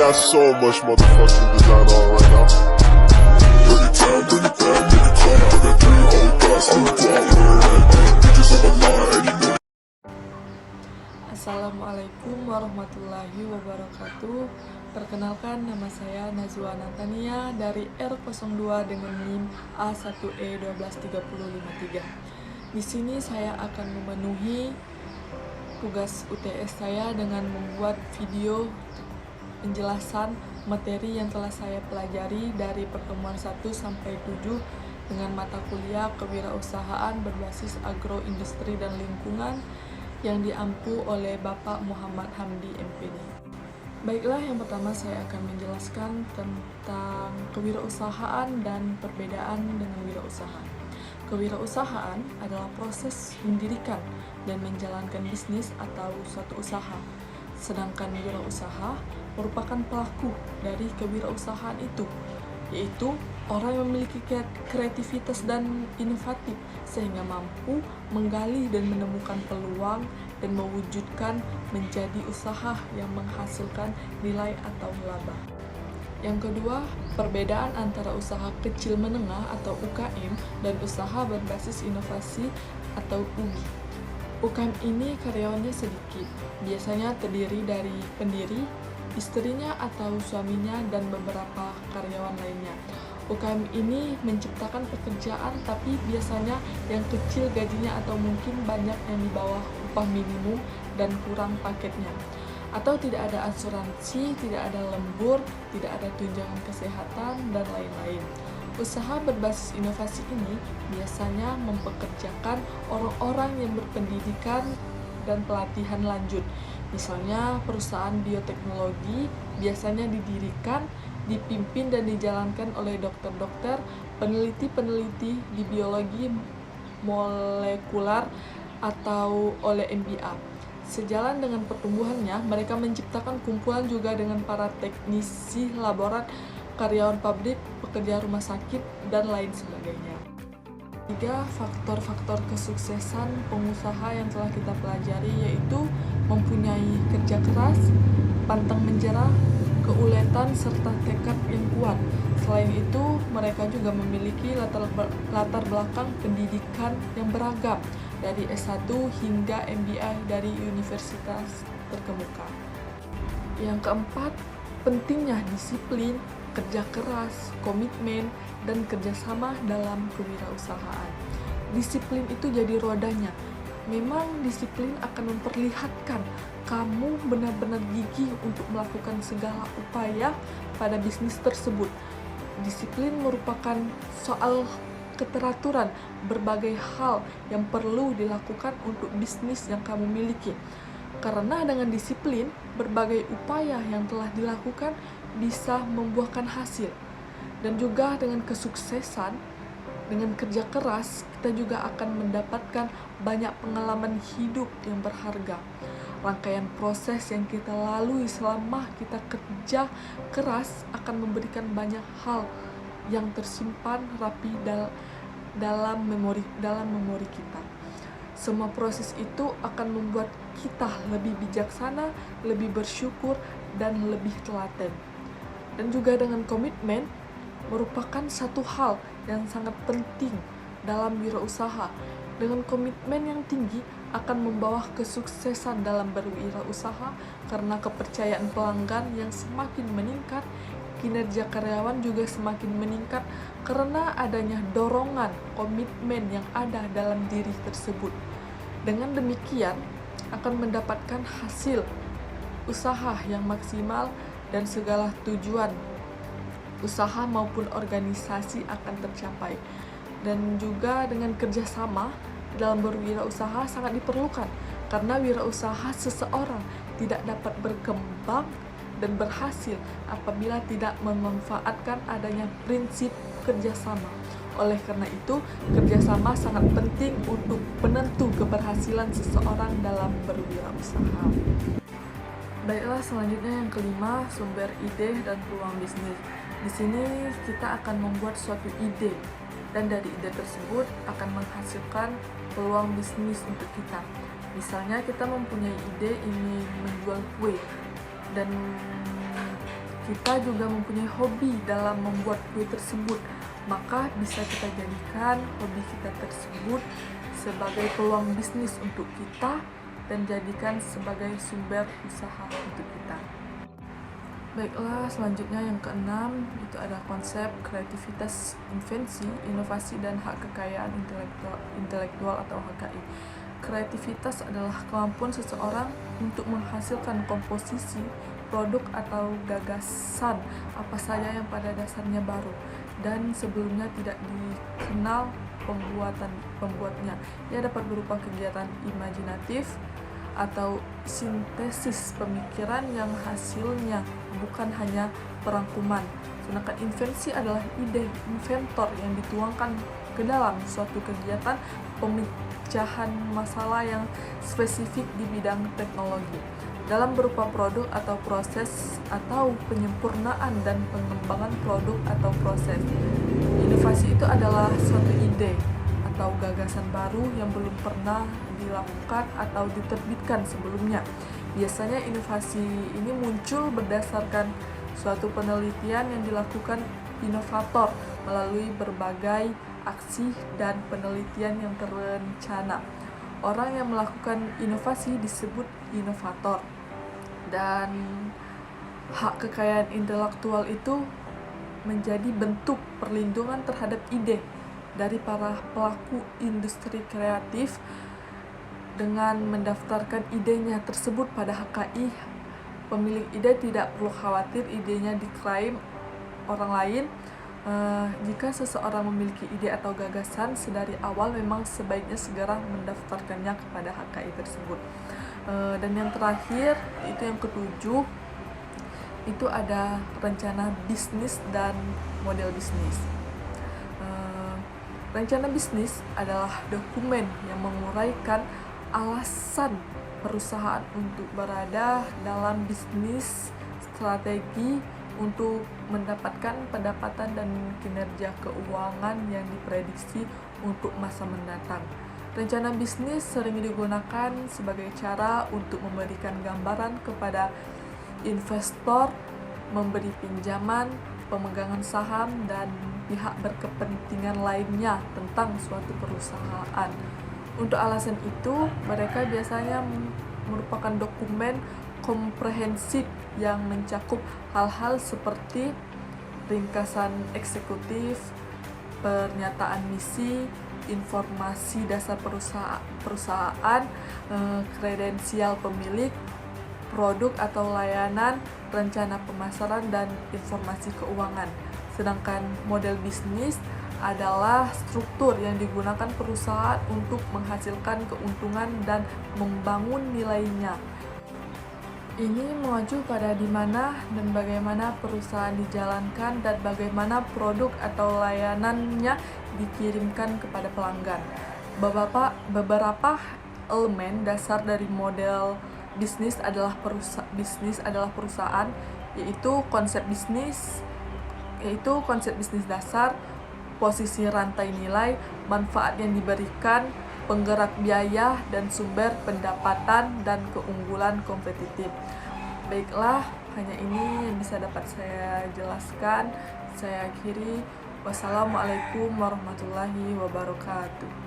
got so much motherfucking design on right now. Bring it down, bring it down, make it clap. I got 3 old guys on the block, bitches on my line, and you know. Assalamualaikum warahmatullahi wabarakatuh. Perkenalkan, nama saya Nazwa Natania dari R02 dengan NIM A1E123053. Di sini saya akan memenuhi tugas UTS saya dengan membuat video penjelasan materi yang telah saya pelajari dari pertemuan 1 sampai 7 dengan mata kuliah kewirausahaan berbasis agroindustri dan lingkungan yang diampu oleh Bapak Muhammad Hamdi MPD. Baiklah, yang pertama saya akan menjelaskan tentang kewirausahaan dan perbedaan dengan wirausaha. Kewirausahaan adalah proses mendirikan dan menjalankan bisnis atau suatu usaha. Sedangkan wirausaha merupakan pelaku dari kewirausahaan itu, yaitu orang yang memiliki kreativitas dan inovatif sehingga mampu menggali dan menemukan peluang dan mewujudkan menjadi usaha yang menghasilkan nilai atau laba. Yang kedua, perbedaan antara usaha kecil menengah atau UKM dan usaha berbasis inovasi atau UGI. UKM ini karyawannya sedikit, biasanya terdiri dari pendiri, istrinya atau suaminya, dan beberapa karyawan lainnya. UKM ini menciptakan pekerjaan tapi biasanya yang kecil gajinya atau mungkin banyak yang di bawah upah minimum dan kurang paketnya. Atau tidak ada asuransi, tidak ada lembur, tidak ada tunjangan kesehatan, dan lain-lain. Usaha berbasis inovasi ini biasanya mempekerjakan orang-orang yang berpendidikan dan pelatihan lanjut. Misalnya perusahaan bioteknologi biasanya didirikan, dipimpin dan dijalankan oleh dokter-dokter, peneliti-peneliti di biologi molekular atau oleh MBA. Sejalan dengan pertumbuhannya, mereka menciptakan kumpulan juga dengan para teknisi laborat, karyawan pabrik, pekerja rumah sakit, dan lain sebagainya. 3 faktor-faktor kesuksesan pengusaha yang telah kita pelajari yaitu mempunyai kerja keras, pantang menyerah, keuletan, serta tekad yang kuat. Selain itu, mereka juga memiliki latar belakang pendidikan yang beragam, dari S1 hingga MBA dari universitas terkemuka. Yang keempat, pentingnya disiplin, kerja keras, komitmen, dan kerjasama dalam kewirausahaan. Disiplin itu jadi rodanya. Memang disiplin akan memperlihatkan kamu benar-benar gigih untuk melakukan segala upaya pada bisnis tersebut. Disiplin merupakan soal keteraturan berbagai hal yang perlu dilakukan untuk bisnis yang kamu miliki. Karena dengan disiplin, berbagai upaya yang telah dilakukan bisa membuahkan hasil. Dan juga dengan kesuksesan, dengan kerja keras, kita juga akan mendapatkan banyak pengalaman hidup yang berharga. Rangkaian proses yang kita lalui selama kita kerja keras akan memberikan banyak hal yang tersimpan rapi dalam memori kita. Semua proses itu akan membuat kita lebih bijaksana, lebih bersyukur, dan lebih telaten. Dan juga dengan komitmen merupakan satu hal yang sangat penting dalam wirausaha. Dengan komitmen yang tinggi akan membawa kesuksesan dalam berwirausaha karena kepercayaan pelanggan yang semakin meningkat, kinerja karyawan juga semakin meningkat karena adanya dorongan komitmen yang ada dalam diri tersebut. Dengan demikian akan mendapatkan hasil usaha yang maksimal dan segala tujuan usaha maupun organisasi akan tercapai. Dan juga dengan kerjasama dalam berwirausaha sangat diperlukan karena wirausaha seseorang tidak dapat berkembang dan berhasil apabila tidak memanfaatkan adanya prinsip kerjasama. Oleh karena itu, kerjasama sangat penting untuk penentu keberhasilan seseorang dalam berwirausaha. Baiklah, selanjutnya yang kelima, sumber ide dan peluang bisnis. Di sini kita akan membuat suatu ide, dan dari ide tersebut akan menghasilkan peluang bisnis untuk kita. Misalnya kita mempunyai ide ingin menjual kue, dan kita juga mempunyai hobi dalam membuat kue tersebut, maka bisa kita jadikan hobi kita tersebut sebagai peluang bisnis untuk kita dan jadikan sebagai sumber usaha untuk kita. Baiklah, selanjutnya yang keenam itu ada konsep kreativitas, invensi, inovasi, dan hak kekayaan intelektual atau HKI. Kreativitas adalah kemampuan seseorang untuk menghasilkan komposisi, produk atau gagasan apa saja yang pada dasarnya baru dan sebelumnya tidak dikenal pembuatnya. Ia dapat berupa kegiatan imajinatif atau sintesis pemikiran yang hasilnya bukan hanya perangkuman. Sedangkan invensi adalah ide inventor yang dituangkan ke dalam suatu kegiatan pemecahan masalah yang spesifik di bidang teknologi dalam berupa produk atau proses atau penyempurnaan dan pengembangan produk atau proses. Inovasi itu adalah suatu ide atau gagasan baru yang belum pernah dilakukan atau diterbitkan sebelumnya. Biasanya inovasi ini muncul berdasarkan suatu penelitian yang dilakukan inovator melalui berbagai aksi dan penelitian yang terencana. Orang yang melakukan inovasi disebut inovator. Dan hak kekayaan intelektual itu menjadi bentuk perlindungan terhadap ide dari para pelaku industri kreatif. Dengan mendaftarkan idenya tersebut pada HKI, pemilik ide tidak perlu khawatir idenya diklaim orang lain. Jika seseorang memiliki ide atau gagasan sedari awal, memang sebaiknya segera mendaftarkannya kepada HKI tersebut. Dan yang terakhir, itu yang ketujuh, itu ada rencana bisnis dan model bisnis. Rencana bisnis adalah dokumen yang menguraikan alasan perusahaan untuk berada dalam bisnis, strategi untuk mendapatkan pendapatan dan kinerja keuangan yang diprediksi untuk masa mendatang. Rencana bisnis sering digunakan sebagai cara untuk memberikan gambaran kepada investor, memberi pinjaman, pemegangan saham, dan pihak berkepentingan lainnya tentang suatu perusahaan. Untuk alasan itu, mereka biasanya merupakan dokumen komprehensif yang mencakup hal-hal seperti ringkasan eksekutif, pernyataan misi, informasi dasar perusahaan, kredensial pemilik, produk atau layanan, rencana pemasaran, dan informasi keuangan. Sedangkan model bisnis adalah struktur yang digunakan perusahaan untuk menghasilkan keuntungan dan membangun nilainya. Ini mengacu pada di mana dan bagaimana perusahaan dijalankan dan bagaimana produk atau layanannya dikirimkan kepada pelanggan. Beberapa elemen dasar dari model bisnis adalah perusahaan, yaitu konsep bisnis dasar, posisi rantai nilai, manfaat yang diberikan, penggerak biaya, dan sumber pendapatan dan keunggulan kompetitif. Baiklah, hanya ini yang bisa dapat saya jelaskan. Saya akhiri. Wassalamualaikum warahmatullahi wabarakatuh.